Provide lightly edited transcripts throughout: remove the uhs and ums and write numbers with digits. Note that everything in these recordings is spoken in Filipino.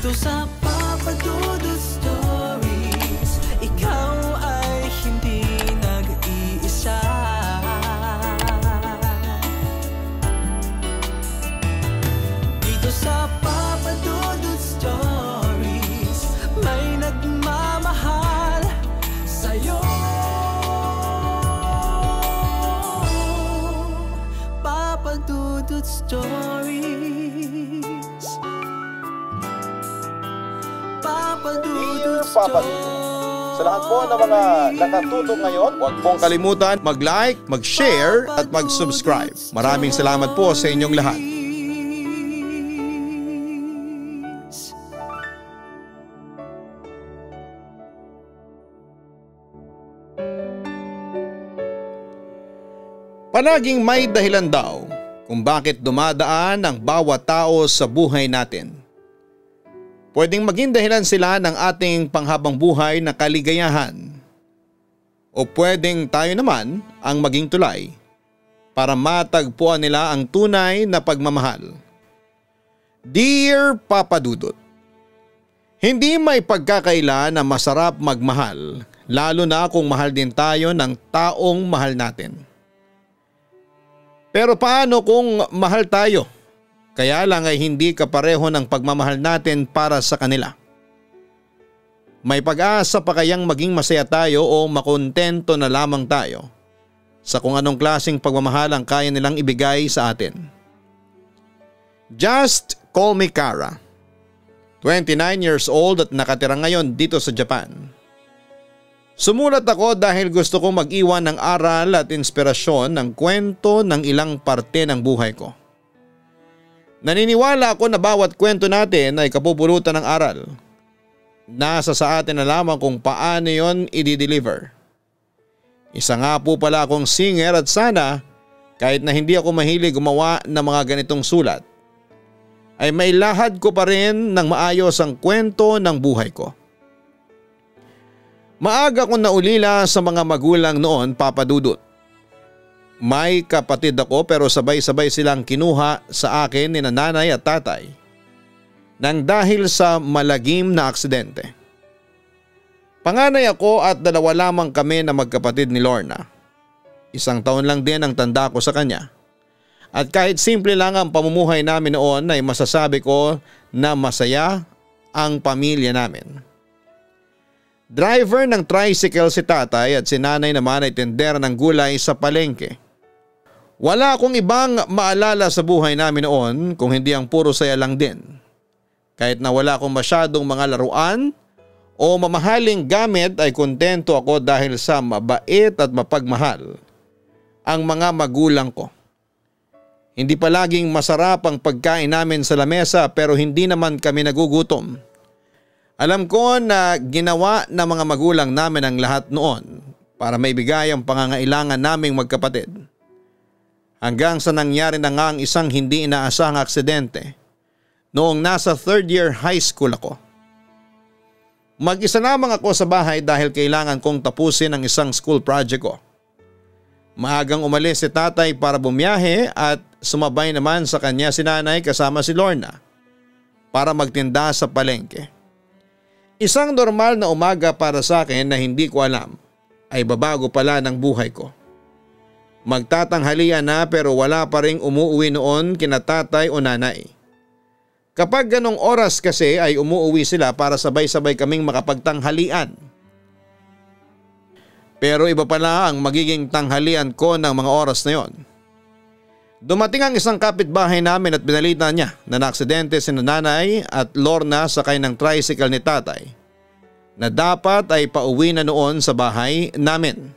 Dito sa Papa Dudut Stories, ikaw ay hindi nag-iisa. Dito sa Papa Dudut Stories, may nagmamahal sa'yo. Papa Dudut Stories. Papa Dudut Stories. Sa lahat po ng mga nakatutok ngayon, huwag pong kalimutan mag-like, mag-share at mag-subscribe. Maraming salamat po sa inyong lahat. Palaging may dahilan daw kung bakit dumadaan ang bawat tao sa buhay natin. Pwedeng maging dahilan sila ng ating panghabang buhay na kaligayahan. O pwedeng tayo naman ang maging tulay para matagpuan nila ang tunay na pagmamahal. Dear Papa Dudut, hindi may pagkakaila na masarap magmahal, lalo na kung mahal din tayo ng taong mahal natin. Pero paano kung mahal tayo? Kaya lang ay hindi kapareho ng pagmamahal natin para sa kanila. May pag-asa pa kayang maging masaya tayo o makontento na lamang tayo sa kung anong klaseng pagmamahal ang kaya nilang ibigay sa atin? Just call me Kara. 29 years old at nakatira ngayon dito sa Japan. Sumulat ako dahil gusto kong mag-iwan ng aral at inspirasyon ng kwento ng ilang parte ng buhay ko. Naniniwala ako na bawat kwento natin ay kapupulutan ng aral. Nasa sa atin na lamang kung paano yon i-deliver. Isa nga po pala akong singer at sana kahit na hindi ako mahilig gumawa ng mga ganitong sulat, ay mailahad ko pa rin ng maayos ang kwento ng buhay ko. Maaga kong naulila sa mga magulang noon, Papa Dudut. May kapatid ako pero sabay-sabay silang kinuha sa akin ni nanay at tatay nang dahil sa malagim na aksidente. Panganay ako at dalawa lamang kami na magkapatid ni Lorna. 1 taon lang din ang tanda ko sa kanya. At kahit simple lang ang pamumuhay namin noon ay masasabi ko na masaya ang pamilya namin. Driver ng tricycle si tatay at si nanay naman ay tindera ng gulay sa palengke. Wala akong ibang maalala sa buhay namin noon kung hindi ang puro saya lang din. Kahit na wala akong masyadong mga laruan o mamahaling gamit ay kontento ako dahil sa mabait at mapagmahal ang mga magulang ko. Hindi palaging masarap ang pagkain namin sa lamesa pero hindi naman kami nagugutom. Alam ko na ginawa ng mga magulang namin ang lahat noon para maibigay ang pangangailangan naming magkapatid. Hanggang sa nangyari na nga ang isang hindi inaasahang aksidente noong nasa 3rd year high school ako. Mag-isa lamang ako sa bahay dahil kailangan kong tapusin ang isang school project ko. Maagang umalis si tatay para bumiyahe at sumabay naman sa kanya si nanay kasama si Lorna para magtinda sa palengke. Isang normal na umaga para sa akin na hindi ko alam ay babago pala ng buhay ko. Magtatanghalian na pero wala pa ring umuuwi noon kina tatay o nanay. Kapag ganong oras kasi ay umuuwi sila para sabay-sabay kaming makapagtanghalian. Pero iba pala ang magiging tanghalian ko ng mga oras na yon. Dumating ang isang kapitbahay namin at binalita niya na naaksidente si nanay at Lorna sakay ng tricycle ni tatay na dapat ay pauwi na noon sa bahay namin.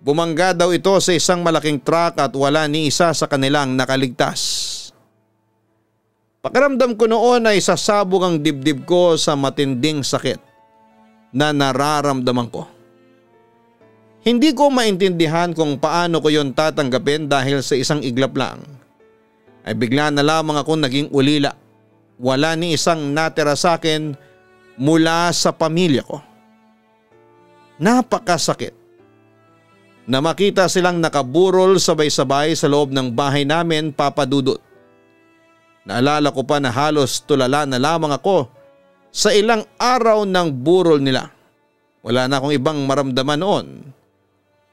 Bumangga daw ito sa isang malaking truck at wala ni isa sa kanilang nakaligtas. Pakiramdam ko noon ay sasabog ang dibdib ko sa matinding sakit na nararamdaman ko. Hindi ko maintindihan kung paano ko yon tatanggapin dahil sa isang iglap lang ay bigla na lamang ako naging ulila. Wala ni isang natira sa akin mula sa pamilya ko. Napakasakit na makita silang nakaburol sabay-sabay sa loob ng bahay namin, Papa Dudut. Naalala ko pa na halos tulala na lamang ako sa ilang araw ng burol nila. Wala na akong ibang maramdaman noon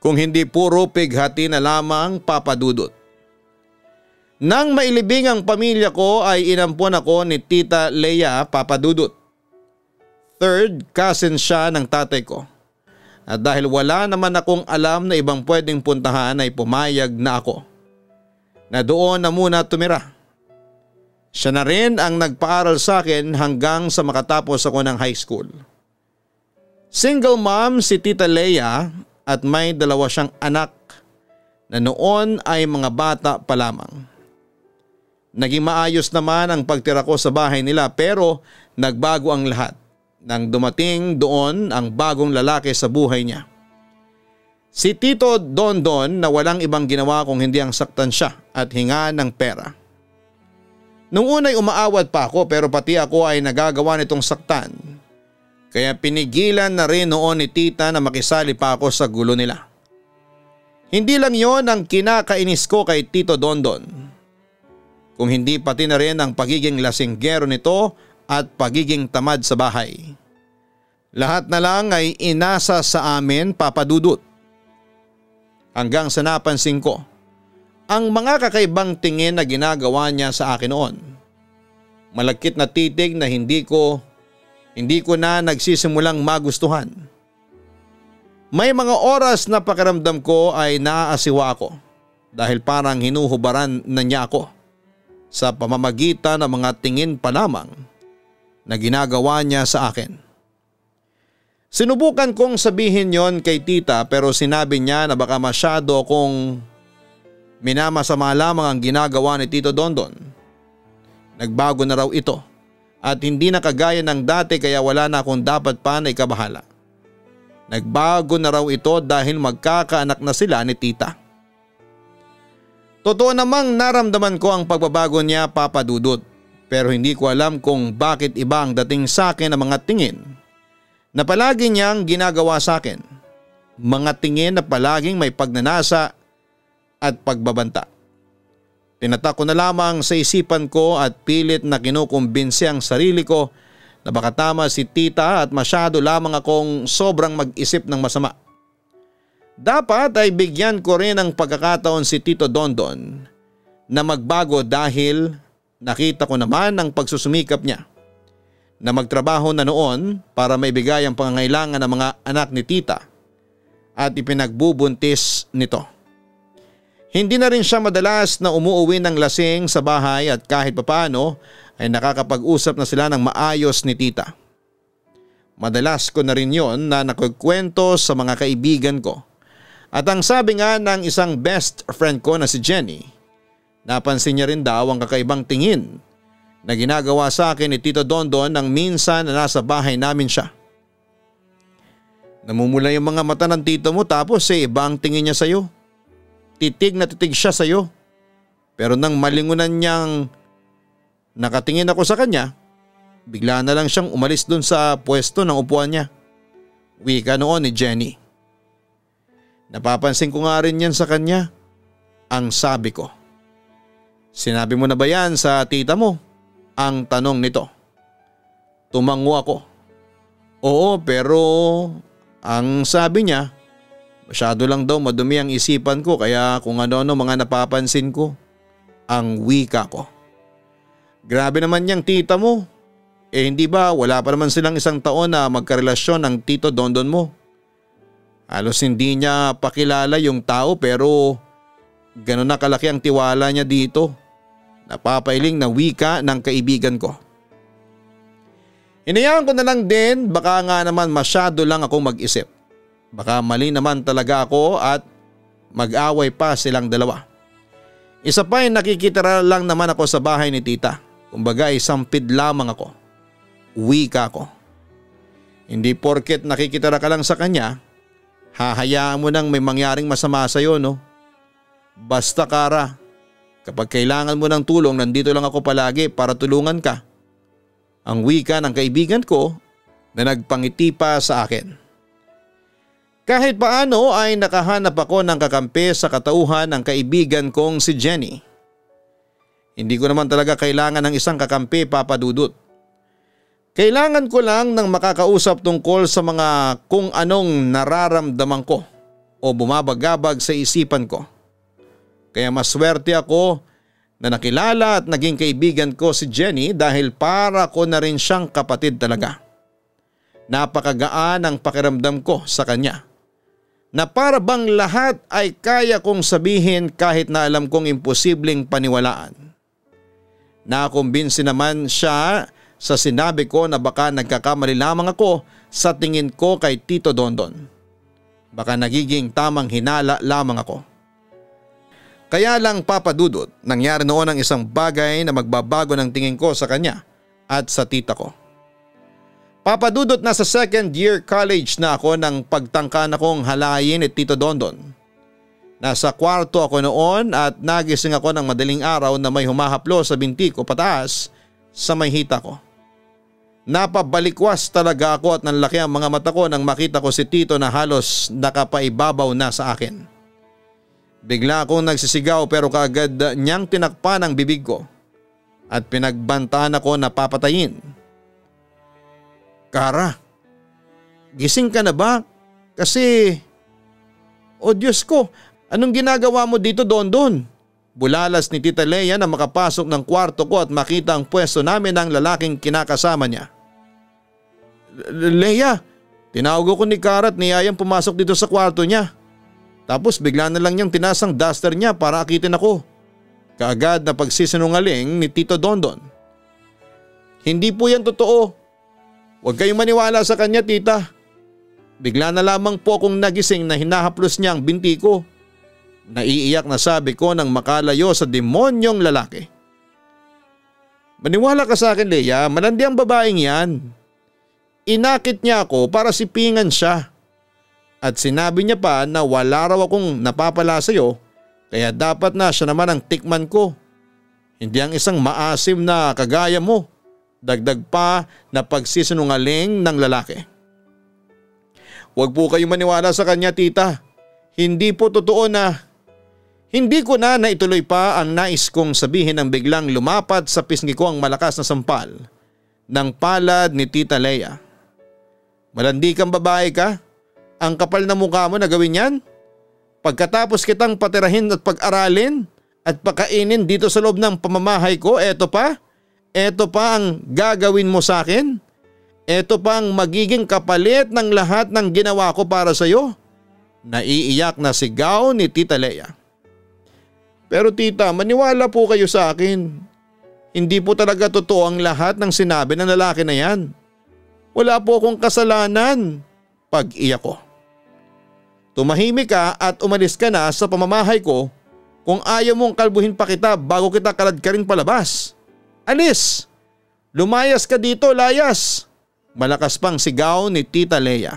kung hindi puro pighati na lamang, Papa Dudut. Nang mailibing ang pamilya ko ay inampon ako ni Tita Leia, Papa Dudut. Third cousin siya ng tatay ko. At dahil wala naman akong alam na ibang pwedeng puntahan ay pumayag na ako na doon na muna tumira. Siya na rin ang nagpaaral sa akin hanggang sa makatapos ako ng high school. Single mom si Tita Leia at may 2 siyang anak na noon ay mga bata pa lamang. Naging maayos naman ang pagtira ko sa bahay nila pero nagbago ang lahat nang dumating doon ang bagong lalaki sa buhay niya. Si Tito Dondon na walang ibang ginawa kung hindi ang saktan siya at hinga ng pera. Nung unay umaawat pa ako pero pati ako ay nagagawa nitong saktan. Kaya pinigilan na rin noon ni tita na makisali pa ako sa gulo nila. Hindi lang yon ang kinakainis ko kay Tito Dondon. Kung hindi pati na rin ang pagiging lasinggero nito at pagiging tamad sa bahay. Lahat na lang ay inasa sa amin, Papa Dudut. Hanggang sa napansin ko ang mga kakaibang tingin na ginagawa niya sa akin noon. Malagkit na titig na hindi ko na nagsisimulang magustuhan. May mga oras na pakiramdam ko ay naaasiwa ako dahil parang hinuhubaran na niya ako sa pamamagitan ng mga tingin pa lamang na ginagawa niya sa akin. Sinubukan kong sabihin yon kay tita pero sinabi niya na baka masyado akong minamasama lamang ang ginagawa ni Tito Dondon. Nagbago na raw ito at hindi na kagaya ng dati kaya wala na akong dapat pa na ikabahala. Nagbago na raw ito dahil magkakaanak na sila ni tita. Totoo namang naramdaman ko ang pagbabago niya, Papa Dudut. Pero hindi ko alam kung bakit iba ang dating sa akin ng mga tingin na palagi niyang ginagawa sa akin. Mga tingin na palaging may pagnanasa at pagbabanta. Tinatak ko na lamang sa isipan ko at pilit na kinukumbinsi ang sarili ko na baka tama si tita at masyado lamang akong sobrang mag-isip ng masama. Dapat ay bigyan ko rin ng pagkakataon si Tito Dondon na magbago dahil nakita ko naman ang pagsusumikap niya na magtrabaho na noon para maibigay ang pangangailangan ng mga anak ni tita at ipinagbubuntis nito. Hindi na rin siya madalas na umuuwi ng lasing sa bahay at kahit papaano ay nakakapag-usap na sila ng maayos ni tita. Madalas ko na rin yon na nakagkwento sa mga kaibigan ko. At ang sabi nga ng isang best friend ko na si Jenny, napansin niya rin daw ang kakaibang tingin na ginagawa sa akin ni Tito Dondon nang minsan na nasa bahay namin siya. Namumula yung mga mata ng tito mo tapos iba ang tingin niya sa'yo. Titig na titig siya sa'yo. Pero nang malingunan niyang nakatingin ako sa kanya, bigla na lang siyang umalis dun sa pwesto ng upuan niya. Wika noon ni Jenny. Napapansin ko nga rin yan sa kanya. Ang sabi ko. Sinabi mo na ba yan sa tita mo? Ang tanong nito. Tumango ako. Oo, pero ang sabi niya, masyado lang daw madumi ang isipan ko kaya kung ano-ano mga napapansin ko. Ang wika ko. Grabe naman yang tita mo. Hindi ba wala pa naman silang 1 taon na magkarelasyon ng Tito Dondon mo? Halos hindi niya pakilala yung tao pero gano'n na kalaki ang tiwala niya dito. Napapailing na wika ng kaibigan ko. Hinayaan ko na lang din baka nga naman masyado lang akong mag-isip. Baka mali naman talaga ako at mag-away pa silang dalawa. Isa pa ay nakikitira lang naman ako sa bahay ni tita. Kumbaga sampid lamang ako. Wika ko. Hindi porket nakikitira ka lang sa kanya, hahayaan mo nang may mangyaring masama sa iyo, no? Basta Kara, kapag kailangan mo ng tulong nandito lang ako palagi para tulungan ka. Ang wika ng kaibigan ko na nagpangiti pa sa akin. Kahit paano ay nakahanap ako ng kakampi sa katauhan ng kaibigan kong si Jenny. Hindi ko naman talaga kailangan ng isang kakampi, Papa Dudut. Kailangan ko lang ng makakausap tungkol sa mga kung anong nararamdaman ko o bumabagabag sa isipan ko. Kaya maswerte ako na nakilala at naging kaibigan ko si Jenny dahil para ko na rin siyang kapatid talaga. Napakagaan ang pakiramdam ko sa kanya. Na para bang lahat ay kaya kong sabihin kahit na alam kong imposibleng paniwalaan. Nakumbinsi naman siya sa sinabi ko na baka nagkakamali lamang ako sa tingin ko kay Tito Dondon. Baka nagiging tamang hinala lamang ako. Kaya lang, Papa Dudut, nangyari noon ang isang bagay na magbabago ng tingin ko sa kanya at sa tita ko. Papa Dudut, nasa second year college na ako nang pagtangka na kong halayin ni Tito Dondon. Nasa kwarto ako noon at nagising ako ng madaling araw na may humahaplo sa binti ko pataas sa may hita ko. Napabalikwas talaga ako at nanlaki ang mga mata ko nang makita ko si Tito na halos nakapaibabaw na sa akin. Bigla akong nagsisigaw pero kaagad niyang tinakpan ang bibig ko at pinagbantaan ako na papatayin. Kara, gising ka na ba? Kasi, oh Diyos ko, anong ginagawa mo dito, Dondon? Bulalas ni Tita Lea na makapasok ng kwarto ko at makita ang pwesto namin ng lalaking kinakasama niya. Lea, tinawag ko ni Kara at niyayang pumasok dito sa kwarto niya. Tapos bigla na lang niyang tinasang duster niya para akitin ako. Kaagad na pagsisinungaling ni Tito Dondon. Hindi po yan totoo. Huwag kayong maniwala sa kanya, tita. Bigla na lamang po akong nagising na hinahaplos niya ang binti ko. Naiiyak na sabi ko nang makalayo sa demonyong lalaki. Maniwala ka sa akin, Lea, malandi ang babaeng yan. Inakit niya ako para sipingan siya. At sinabi niya pa na wala raw akong napapala sa'yo kaya dapat na siya naman ang tikman ko. Hindi ang isang maasim na kagaya mo. Dagdag pa na pagsisinungaling ng lalaki. Huwag po kayong maniwala sa kanya, tita. Hindi po totoo na. Hindi ko na naituloy pa ang nais kong sabihin nang biglang lumapat sa pisngi ko ang malakas na sampal ng palad ni Tita Lea. Malandi kang babae ka? Ang kapal na mukha mo na gawin yan? Pagkatapos kitang patirahin at pag-aralin at pakainin dito sa loob ng pamamahay ko, eto pa ang gagawin mo sa akin? Eto pa ang magiging kapalit ng lahat ng ginawa ko para sa iyo? Naiiyak na sigaw ni Tita Lea. Pero tita, maniwala po kayo sa akin. Hindi po talaga totoo ang lahat ng sinabi ng lalaki na yan. Wala po akong kasalanan. Pag-iyak ko. Tumahimik ka at umalis ka na sa pamamahay ko kung ayaw mong kalbuhin pa kita bago kita kaladkarin palabas. Alis! Lumayas ka dito, layas! Malakas pang sigaw ni Tita Lea.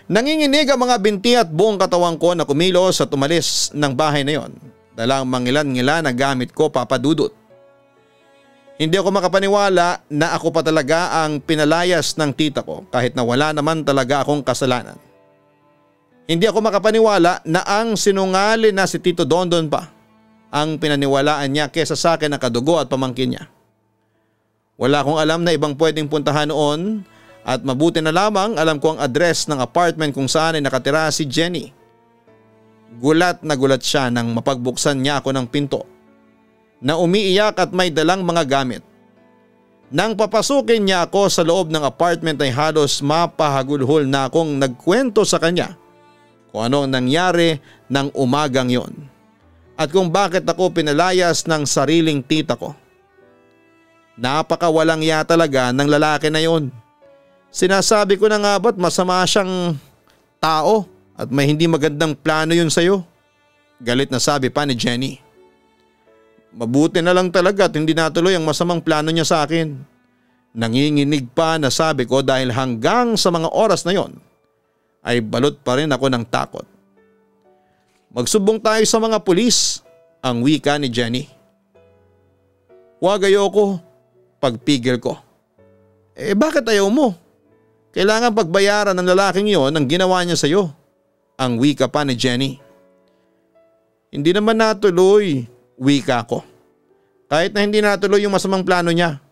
Nanginginig ang mga binti at buong katawan ko na kumilos at umalis ng bahay na yon. Dalang mangilan-ngila na gamit ko, Papa Dudut. Hindi ako makapaniwala na ako pa talaga ang pinalayas ng tita ko kahit na wala naman talaga akong kasalanan. Hindi ako makapaniwala na ang sinungaling na si Tito Dondon pa ang pinaniwalaan niya kesa sa akin na kadugo at pamangkin niya. Wala akong alam na ibang pwedeng puntahan noon at mabuti na lamang alam ko ang address ng apartment kung saan ay nakatira si Jenny. Gulat na gulat siya nang mapagbuksan niya ako ng pinto na umiiyak at may dalang mga gamit. Nang papasukin niya ako sa loob ng apartment ay halos mapahagulhol na akong nagkwento sa kanya kung ano ang nangyari ng umagang yon at kung bakit ako pinalayas ng sariling tita ko. Napakawalang ya talaga ng lalaki na yon. Sinasabi ko na nga ba't masama siyang tao at may hindi magandang plano yun sa'yo? Galit na sabi pa ni Jenny. Mabuti na lang talaga at hindi natuloy ang masamang plano niya sa akin. Nanginginig pa na sabi ko dahil hanggang sa mga oras na yon ay balot pa rin ako ng takot. Magsubong tayo sa mga pulis, ang wika ni Jenny. Huwag ayoko, pagpigil ko. Bakit ayaw mo? Kailangan pagbayaran ng lalaking yon ang ginawa niya sa iyo, ang wika pa ni Jenny. Hindi naman natuloy. Wika ko. Kahit na hindi natuloy yung masamang plano niya,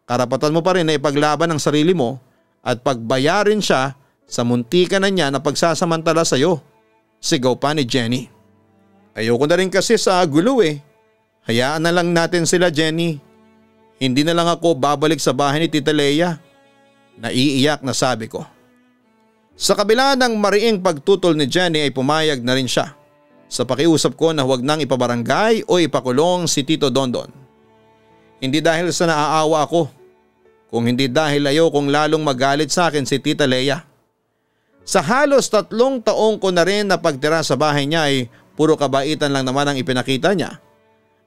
karapatan mo pa rin na ipaglaban ang sarili mo at pagbayarin siya sa muntikan na niya na pagsasamantala sa'yo. Sigaw pa ni Jenny. Ayoko na rin kasi sa gulo eh. Hayaan na lang natin sila, Jenny. Hindi na lang ako babalik sa bahay ni Tita Leia. Naiiyak na sabi ko. Sa kabila ng mariing pagtutol ni Jenny ay pumayag na rin siya sa pakiusap ko na huwag nang ipabarangay o ipakulong si Tito Dondon. Hindi dahil sa naaawa ako, kung hindi dahil ayokong lalong magalit sa akin si Tita Leia. Sa halos 3 taong ko na rin na pagtira sa bahay niya ay puro kabaitan lang naman ang ipinakita niya.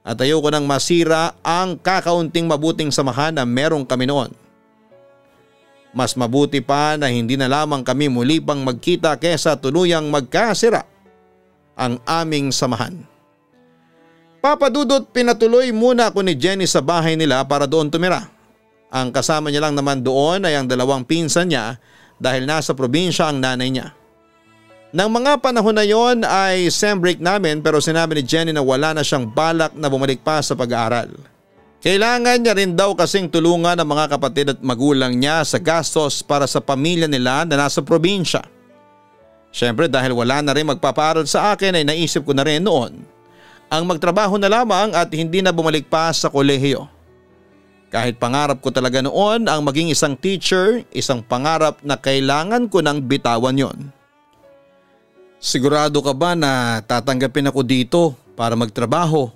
At ayoko nang masira ang kakaunting mabuting samahan na merong kami noon. Mas mabuti pa na hindi na lamang kami muli pang magkita kesa tuluyang magkasira ang aming samahan. Papa Dudut, pinatuloy muna ako ni Jenny sa bahay nila para doon tumira. Ang kasama niya lang naman doon ay ang 2 pinsan niya dahil nasa probinsya ang nanay niya. Nang mga panahon na yon ay sem break namin pero sinabi ni Jenny na wala na siyang balak na bumalik pa sa pag-aaral. Kailangan niya rin daw kasing tulungan ang mga kapatid at magulang niya sa gastos para sa pamilya nila na nasa probinsya. Siyempre dahil wala na rin magpapaaral sa akin ay naisip ko na rin noon ang magtrabaho na lamang at hindi na bumalik pa sa kolehiyo. Kahit pangarap ko talaga noon ang maging isang teacher, isang pangarap na kailangan ko nang bitawan yon. Sigurado ka ba na tatanggapin ako dito para magtrabaho?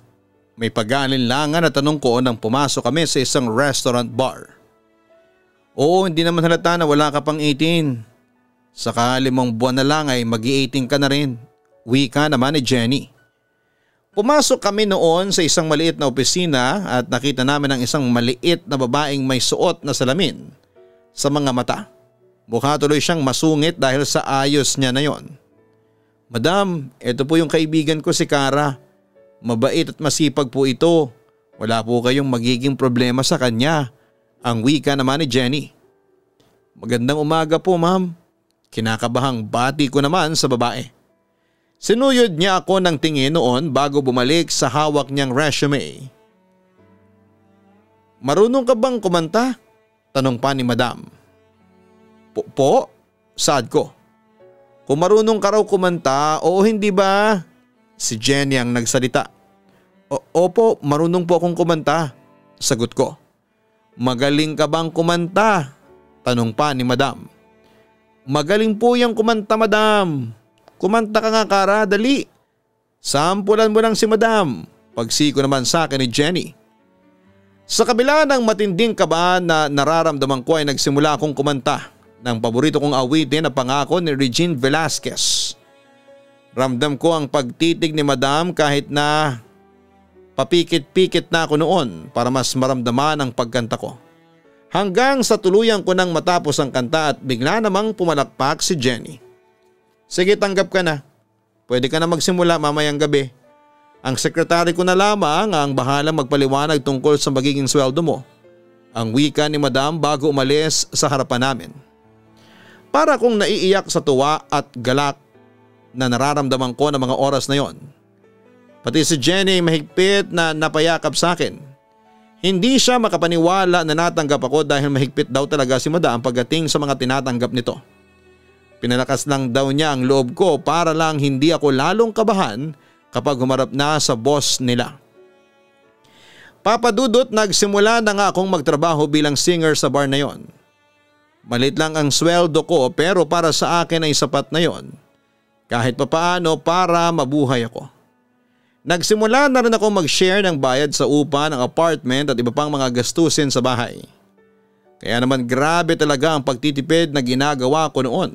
May pag-aalinlangan na tanong ko nang pumasok kami sa isang restaurant bar. Oo, hindi naman halata na wala ka pang 18. Saka 5 buwan na lang ay mag-18 ka na rin. Wika naman ni Jenny. Pumasok kami noon sa isang maliit na opisina at nakita namin ang isang maliit na babaeng may suot na salamin sa mga mata. Mukha tuloy siyang masungit dahil sa ayos niya na yon. Madam, ito po yung kaibigan ko si Cara. Mabait at masipag po ito. Wala po kayong magiging problema sa kanya. Ang wika naman ni Jenny. Magandang umaga po, ma'am. Kinakabahang bati ko naman sa babae. Sinuyod niya ako ng tingin noon bago bumalik sa hawak niyang resume. Marunong ka bang kumanta? Tanong pa ni Madam. Po? Saad ko. Kung marunong ka raw kumanta, oo hindi ba? Si Jenny ang nagsalita. Opo, marunong po akong kumanta. Sagot ko. Magaling ka bang kumanta? Tanong pa ni Madam. Magaling po yung kumanta, Madam. Kumanta ka nga, Cara, dali. Sampulan mo lang si Madam. Pagsiko naman sa akin ni Jenny. Sa kabila ng matinding kabahan na nararamdaman ko ay nagsimula akong kumanta ng paborito kong awitin na Pangako ni Regine Velasquez. Ramdam ko ang pagtitig ni Madam kahit na papikit-pikit na ako noon para mas maramdaman ang pagkanta ko. Hanggang sa tuluyan ko nang matapos ang kanta at bigla namang pumalakpak si Jenny. Sige, tanggap ka na. Pwede ka na magsimula mamayang gabi. Ang sekretary ko na lamang ang bahalang magpaliwanag tungkol sa magiging sweldo mo. Ang wika ni Madam bago umalis sa harapan namin. Para kong naiiyak sa tuwa at galak na nararamdaman ko ng mga oras na yon. Pati si Jenny mahigpit na napayakap sa akin. Hindi siya makapaniwala na natanggap ako dahil mahigpit daw talaga si Madam pagdating sa mga tinatanggap nito. Pinalakas lang daw niya ang loob ko para lang hindi ako lalong kabahan kapag humarap na sa boss nila. Papa Dudut, nagsimula na nga akong magtrabaho bilang singer sa bar na yon. Malit lang ang sweldo ko pero para sa akin ay sapat na yon. Kahit papaano para mabuhay ako. Nagsimula na rin ako mag-share ng bayad sa upa ng apartment at iba pang mga gastusin sa bahay. Kaya naman grabe talaga ang pagtitipid na ginagawa ko noon.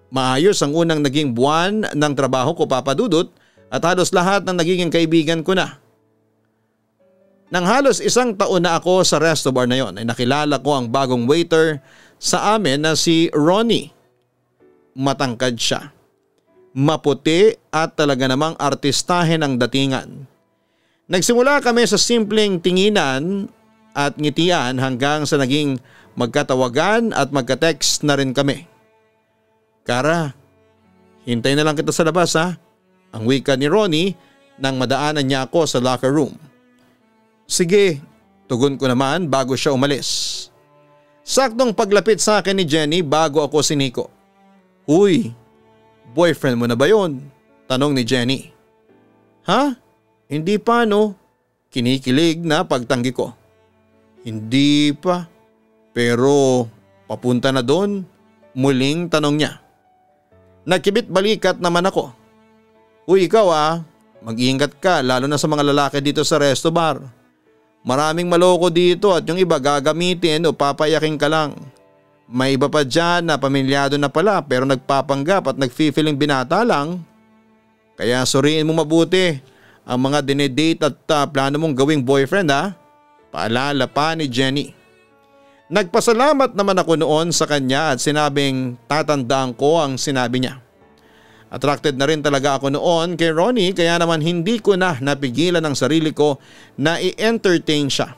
Maayos ang unang naging buwan ng trabaho ko, Papa Dudut, at halos lahat ng nagiging kaibigan ko na. Nang halos 1 taon na ako sa resto bar na yon ay nakilala ko ang bagong waiter sa amin na si Ronnie. Matangkad siya. Maputi at talaga namang artistahin ang datingan. Nagsimula kami sa simpleng tinginan at ngitian hanggang sa naging magkatawagan at magka-text na rin kami. Cara, hintay na lang kita sa labas ha. Ang wika ni Ronnie nang madaanan niya ako sa locker room. Sige, tugon ko naman bago siya umalis. Saktong paglapit sa akin ni Jenny bago ako siniko. Uy, boyfriend mo na ba yun? Tanong ni Jenny. Ha? Hindi pa no? Kinikilig na pagtanggi ko. Hindi pa. Pero papunta na doon? Muling tanong niya. Nagkibit balikat naman ako. Uy ikaw mag-iingat ka lalo na sa mga lalaki dito sa resto bar. Maraming maloko dito at yung iba gagamitin o papayakin ka lang. May iba pa dyan na pamilyado na pala pero nagpapanggap at nagfi-feeling binata lang. Kaya suriin mo mabuti ang mga dinedate at plano mong gawing boyfriend Paalala pa ni Jenny. Nagpasalamat naman ako noon sa kanya at sinabing tatandaan ko ang sinabi niya. Attracted na rin talaga ako noon kay Ronnie kaya naman hindi ko na napigilan ang sarili ko na i-entertain siya.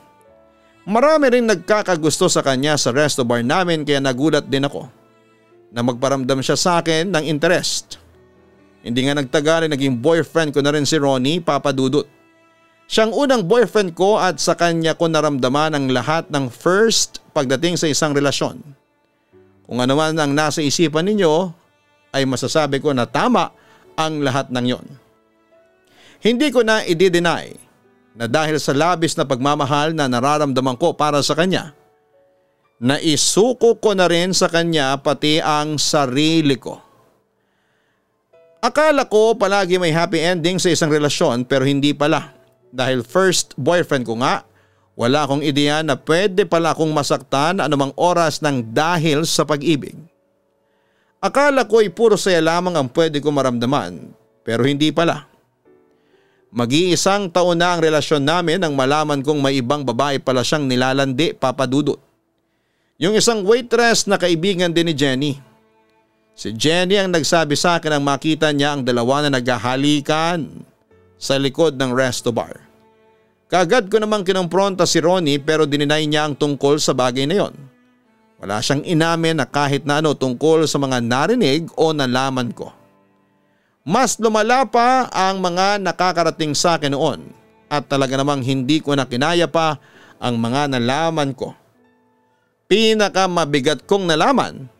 Marami rin nagkakagusto sa kanya sa resto bar namin kaya nagulat din ako na magparamdam siya sa akin ng interest. Hindi nga nagtagal naging boyfriend ko na rin si Ronnie, Papa Dudut. Siyang unang boyfriend ko at sa kanya ko naramdaman ang lahat ng first pagdating sa isang relasyon. Kung ano man ang nasa isipan ninyo ay masasabi ko na tama ang lahat ng yon. Hindi ko na i-deny na dahil sa labis na pagmamahal na nararamdaman ko para sa kanya, naisuko ko na rin sa kanya pati ang sarili ko. Akala ko palagi may happy ending sa isang relasyon pero hindi pala. Dahil first boyfriend ko nga, wala akong ideya na pwede pala akong masaktan anumang oras ng dahil sa pag-ibig. Akala ko ay puro saya lamang ang pwede ko maramdaman pero hindi pala. Mag-iisang taon na ang relasyon namin nang malaman kong may ibang babae pala siyang nilalandi, Papa Dudut. Yung isang waitress na kaibigan din ni Jenny. Si Jenny ang nagsabi sa akin ang makita niya ang dalawa na naghahalikan sa likod ng resto bar. Kaagad ko namang kinumpronta si Ronnie pero dininay niya ang tungkol sa bagay na yon. Wala siyang inamin na kahit na ano tungkol sa mga narinig o nalaman ko. Mas lumala pa ang mga nakakarating sa akin noon at talaga namang hindi ko na kinaya pa ang mga nalaman ko. Pinakamabigat kong nalaman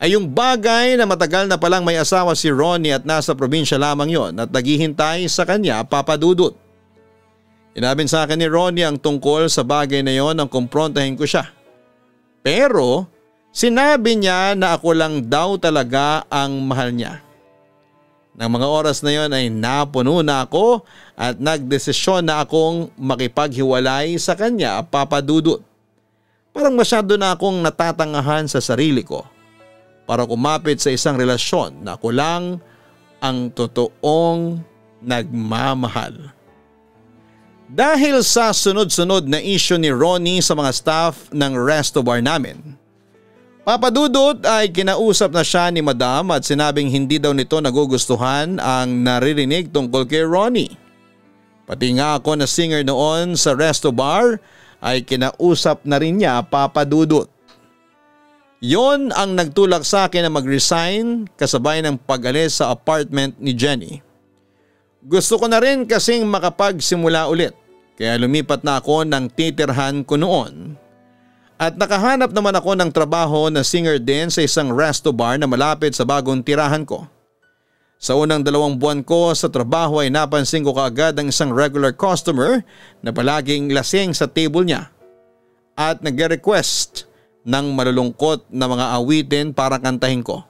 ay yung bagay na matagal na palang may asawa si Ronnie at nasa probinsya lamang yon at naghihintay sa kanya, Papa Dudut. Inabin sa akin ni Ronnie ang tungkol sa bagay na yon nang kumprontahin ko siya. Pero sinabi niya na ako lang daw talaga ang mahal niya. Nang mga oras na yon ay napuno na ako at nagdesisyon na akong makipaghiwalay sa kanya, Papa Dudut. Parang masyado na akong natatangahan sa sarili ko para kumapit sa isang relasyon na ako lang ang totoong nagmamahal. Dahil sa sunod-sunod na issue ni Ronnie sa mga staff ng resto bar namin, Papa Dudut ay kinausap na siya ni Madam at sinabing hindi daw nito nagugustuhan ang naririnig tungkol kay Ronnie. Pati nga ako na singer noon sa resto bar ay kinausap na rin niya, Papa Dudut. Yon ang nagtulak sa akin na mag-resign kasabay ng pag-alis sa apartment ni Jenny. Gusto ko na rin kasing makapagsimula ulit kaya lumipat na ako ng titirhan ko noon. At nakahanap naman ako ng trabaho na singer din sa isang resto bar na malapit sa bagong tirahan ko. Sa unang 2 buwan ko sa trabaho ay napansin ko kaagad ang isang regular customer na palaging lasing sa table niya at nag-request ng malulungkot na mga awitin para kantahin ko.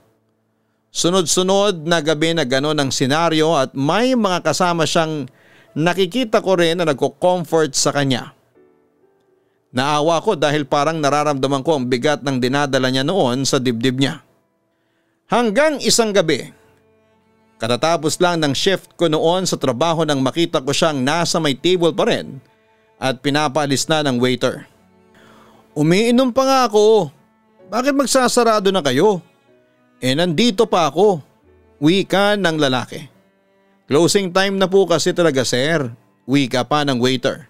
Sunod-sunod na gabi na gano'n ang senaryo at may mga kasama siyang nakikita ko rin na nagko-comfort sa kanya. Naawa ko dahil parang nararamdaman ko ang bigat ng dinadala niya noon sa dibdib niya. Hanggang isang gabi, katatapos lang ng shift ko noon sa trabaho nang makita ko siyang nasa may table pa rin at pinapaalis na ng waiter. Umiinom pa nga ako. Bakit magsasarado na kayo? Nandito pa ako. Wika ng lalaki. Closing time na po kasi talaga sir. Wika pa ng waiter.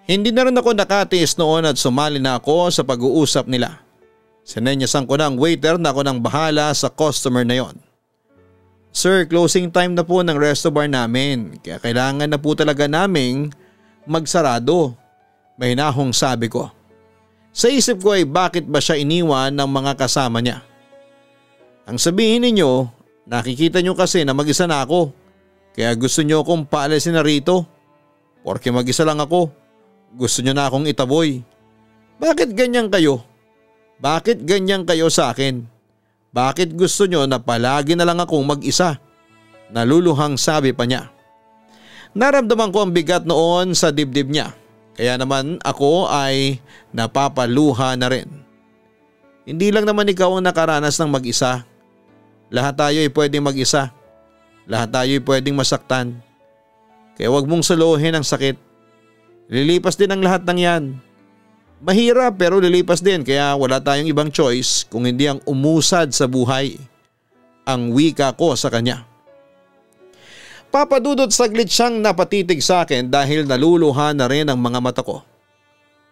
Hindi na rin ako nakatiis noon at sumali na ako sa pag-uusap nila. Sinenyasan ko na ang waiter na ako nang bahala sa customer na yon. Sir, closing time na po ng resto bar namin kaya kailangan na po talaga naming magsarado. Mahinahong sabi ko. Sa isip ko ay bakit ba siya iniwan ng mga kasama niya? Ang sabihin ninyo, nakikita nyo kasi na mag-isa na ako kaya gusto nyo akong paalisin na rito. Porke mag-isa lang ako, gusto nyo na akong itaboy. Bakit ganyan kayo? Bakit ganyan kayo sa akin? Bakit gusto nyo na palagi na lang akong mag-isa? Naluluhang sabi pa niya. Naramdaman ko ang bigat noon sa dibdib niya. Kaya naman ako ay napapaluha na rin. Hindi lang naman ikaw ang nakaranas ng mag-isa. Lahat tayo ay pwedeng mag-isa. Lahat tayo ay pwedeng masaktan. Kaya wag mong saluhin ang sakit. Lilipas din ang lahat ng yan. Mahirap pero lilipas din kaya wala tayong ibang choice kung hindi ang umusad sa buhay. Ang wika ko sa kanya. Papadudot saglit siyang napatitig sa akin dahil naluluha na rin ang mga mata ko.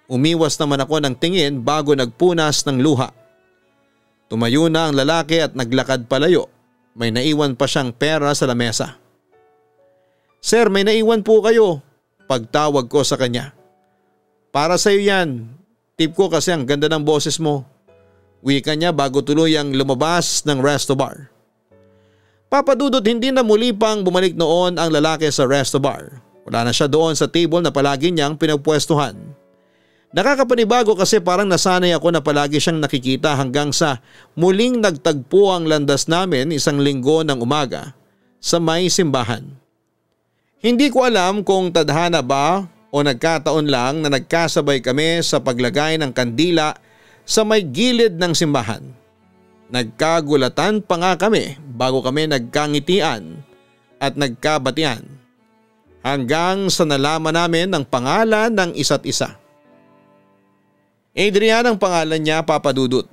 Umiwas naman ako ng tingin bago nagpunas ng luha. Tumayo na ang lalaki at naglakad palayo. May naiwan pa siyang pera sa lamesa. Sir, may naiwan po kayo. Pagtawag ko sa kanya. Para sa iyo yan. Tip ko kasi ang ganda ng boses mo. Wika niya bago tuluyang lumabas ng resto bar. Papadudot hindi na muli pang bumalik noon ang lalaki sa resto bar. Wala na siya doon sa table na palagi niyang pinagpwestuhan. Nakakapanibago kasi parang nasanay ako na palagi siyang nakikita hanggang sa muling nagtagpo ang landas namin isang linggo ng umaga sa may simbahan. Hindi ko alam kung tadhana ba o nagkataon lang na nagkasabay kami sa paglagay ng kandila sa may gilid ng simbahan. Nagkagulatan pa nga kami bago kami nagkangitian at nagkabatian hanggang sa nalaman namin ang pangalan ng isa't isa. Adrian ang pangalan niya, Papadudot.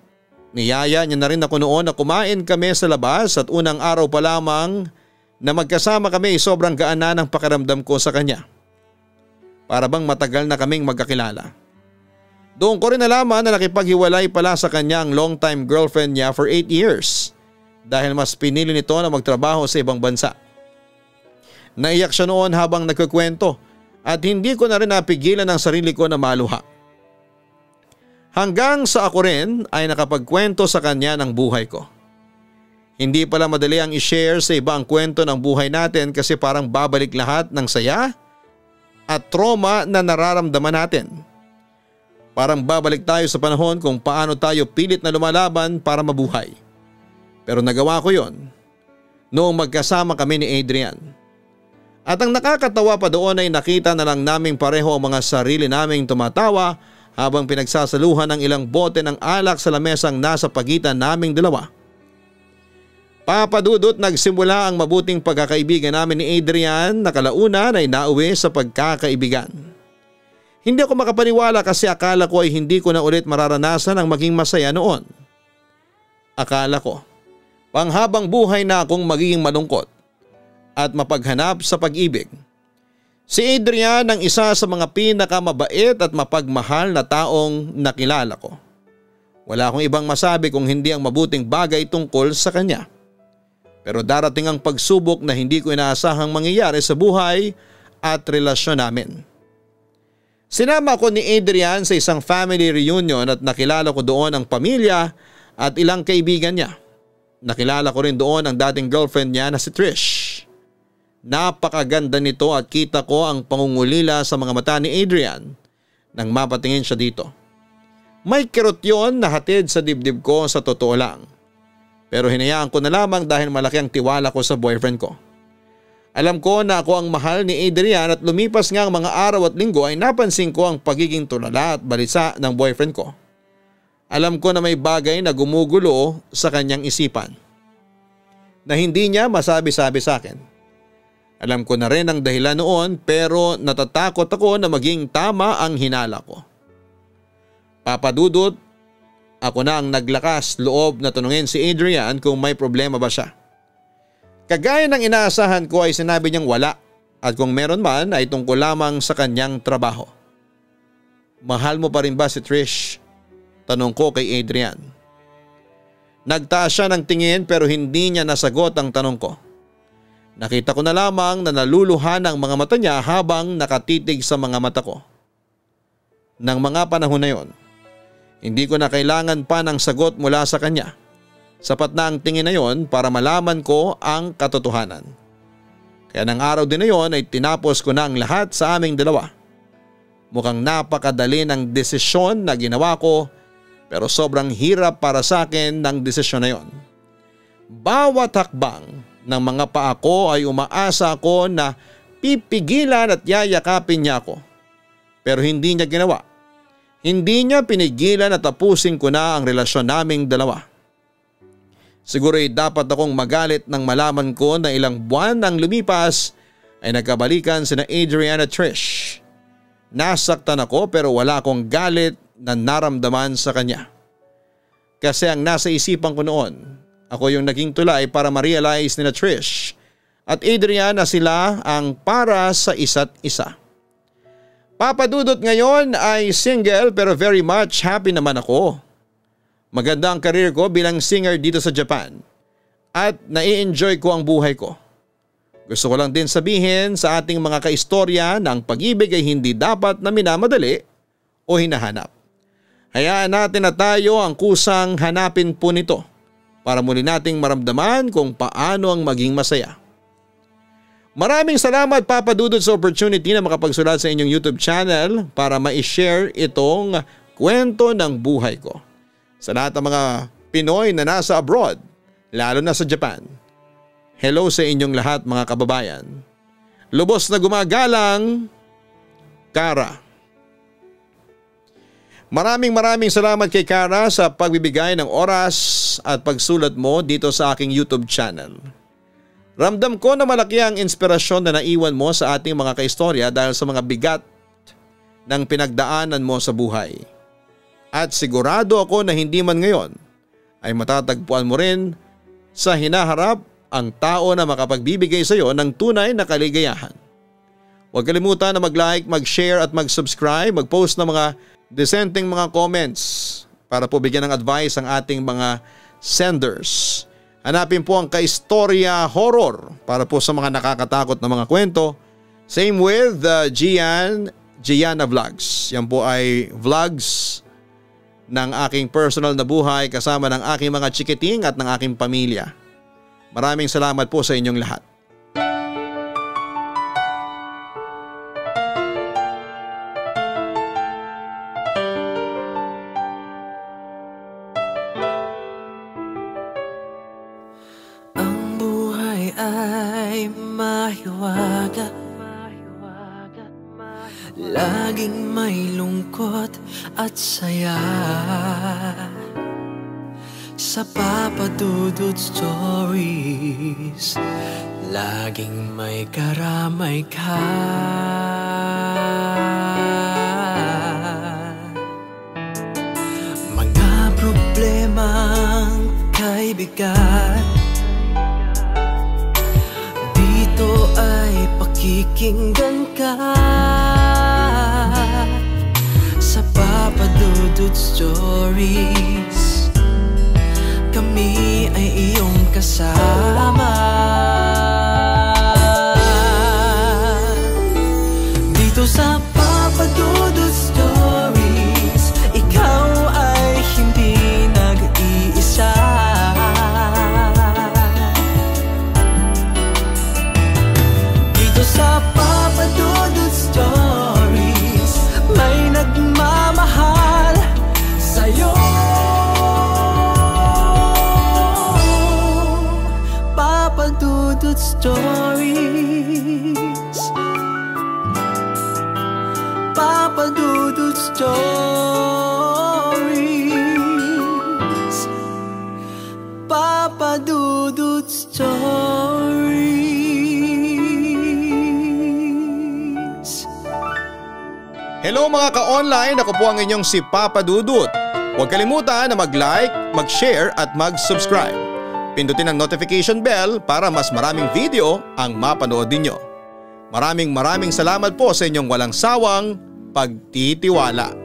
Niyaya niya na rin ako noon na kumain kami sa labas at unang araw pa lamang na magkasama kami sobrang gaan na ng pakiramdam ko sa kanya. Para bang matagal na kaming magkakilala. Doon ko rin nalaman na nakipaghiwalay pala sa kanya ang long-time girlfriend niya for 8 years dahil mas pinili nito na magtrabaho sa ibang bansa. Naiyak siya noon habang nagkukwento at hindi ko na rin napigilan ang sarili ko na maluha. Hanggang sa ako rin ay nakapagkwento sa kanya ng buhay ko. Hindi pala madali ang i-share sa iba ang kwento ng buhay natin kasi parang babalik lahat ng saya at trauma na nararamdaman natin. Parang babalik tayo sa panahon kung paano tayo pilit na lumalaban para mabuhay. Pero nagawa ko yon noong magkasama kami ni Adrian. At ang nakakatawa pa doon ay nakita na lang naming pareho ang mga sarili naming tumatawa habang pinagsasaluhan ng ilang bote ng alak sa lamesang nasa pagitan naming dalawa. Papadudot, nagsimula ang mabuting pagkakaibigan namin ni Adrian na kalaunan ay nauwi sa pagkakaibigan. Hindi ako makapaniwala kasi akala ko ay hindi ko na ulit mararanasan ang maging masaya noon. Akala ko, panghabang buhay na akong magiging malungkot at mapaghanap sa pag-ibig. Si Adrian ang isa sa mga pinakamabait at mapagmahal na taong nakilala ko. Wala akong ibang masabi kung hindi ang mabuting bagay tungkol sa kanya. Pero darating ang pagsubok na hindi ko inaasahang mangyayari sa buhay at relasyon namin. Sinama ko ni Adrian sa isang family reunion at nakilala ko doon ang pamilya at ilang kaibigan niya. Nakilala ko rin doon ang dating girlfriend niya na si Trish. Napakaganda nito at kita ko ang pangungulila sa mga mata ni Adrian nang mapatingin siya dito. May kirot yun na hatid sa dibdib ko sa totoo lang. Pero hinayaan ko na lamang dahil malaki ang tiwala ko sa boyfriend ko. Alam ko na ako ang mahal ni Adrian at lumipas nga ang mga araw at linggo ay napansin ko ang pagiging tulala at balisa ng boyfriend ko. Alam ko na may bagay na gumugulo sa kanyang isipan na hindi niya masabi-sabi sa akin. Alam ko na rin ang dahilan noon pero natatakot ako na maging tama ang hinala ko. Papadudot, ako na ang naglakas loob na tanungin si Adrian kung may problema ba siya. Kagaya ng inaasahan ko ay sinabi niyang wala at kung meron man ay tungkol lamang sa kanyang trabaho. Mahal mo pa rin ba si Trish? Tanong ko kay Adrian. Nagtaas siya ng tingin pero hindi niya nasagot ang tanong ko. Nakita ko na lamang na naluluhan ang mga mata niya habang nakatitig sa mga mata ko. Nang mga panahon na yon, hindi ko na kailangan pa ng sagot mula sa kanya. Sapat na ang tingin na yon para malaman ko ang katotohanan. Kaya ng araw din na yon ay tinapos ko na ang lahat sa aming dalawa. Mukhang napakadali ng desisyon na ginawa ko pero sobrang hirap para sa akin ng desisyon na yon. Bawat hakbang ng mga paa ko ay umaasa ako na pipigilan at yayakapin niya ako. Pero hindi niya ginawa. Hindi niya pinigilan at tapusin ko na ang relasyon naming dalawa. Siguro ay dapat akong magalit nang malaman ko na ilang buwan nang lumipas ay nagkabalikan sina Adrian at Trish. Nasaktan ako pero wala akong galit na naramdaman sa kanya. Kasi ang nasa isipan ko noon, ako yung naging tulay para ma-realize nila Trish at Adrian na sila ang para sa isa't isa. Papa Dudut ngayon ay single pero very much happy naman ako. Maganda ang career ko bilang singer dito sa Japan at nai-enjoy ko ang buhay ko. Gusto ko lang din sabihin sa ating mga kaistorya na ang pag-ibig ay hindi dapat na minamadali o hinahanap. Hayaan natin na tayo ang kusang hanapin po nito para muli nating maramdaman kung paano ang maging masaya. Maraming salamat Papa Dudut sa opportunity na makapagsulat sa inyong YouTube channel para ma-share itong kwento ng buhay ko. Sa lahat ng mga Pinoy na nasa abroad, lalo na sa Japan, hello sa inyong lahat mga kababayan. Lubos na gumagalang, Kara. Maraming salamat kay Kara sa pagbibigay ng oras at pagsulat mo dito sa aking YouTube channel. Ramdam ko na malaki ang inspirasyon na naiwan mo sa ating mga kaistorya dahil sa mga bigat ng pinagdaanan mo sa buhay. At sigurado ako na hindi man ngayon ay matatagpuan mo rin sa hinaharap ang tao na makapagbibigay sa iyo ng tunay na kaligayahan. Huwag kalimutan na mag-like, mag-share at mag-subscribe, mag-post ng mga disenteng mga comments para po bigyan ng advice ang ating mga senders. Hanapin po ang Kaistorya Horror para po sa mga nakakatakot na mga kwento. Same with Gianna Vlogs. Yan po ay vlogs ng aking personal na buhay kasama ng aking mga chikiting at ng aking pamilya. Maraming salamat po sa inyong lahat. Laging may lungkot at saya sa Papa Dudut Stories. Laging may karamay ka. Mga problemang kay bigat, dito ay pakikinggan ka. Sa Papa Dudut Stories, kami ay iyong kasama. Dito sa Papa Dudut Stories, ikaw ay hindi nag-iisa. Dito sa Papa Dudut Stories, may nagmamahal sa'yo. Papa Dudut Stories, Papa Dudut Stories, Papa Dudut Stories. Hello mga ka-online, ako po ang inyong si Papa Dudut. Huwag kalimutan na mag-like, mag-share at mag-subscribe. Pindutin ang notification bell para mas maraming video ang mapanood ninyo. Maraming salamat po sa inyong walang sawang pagtitiwala.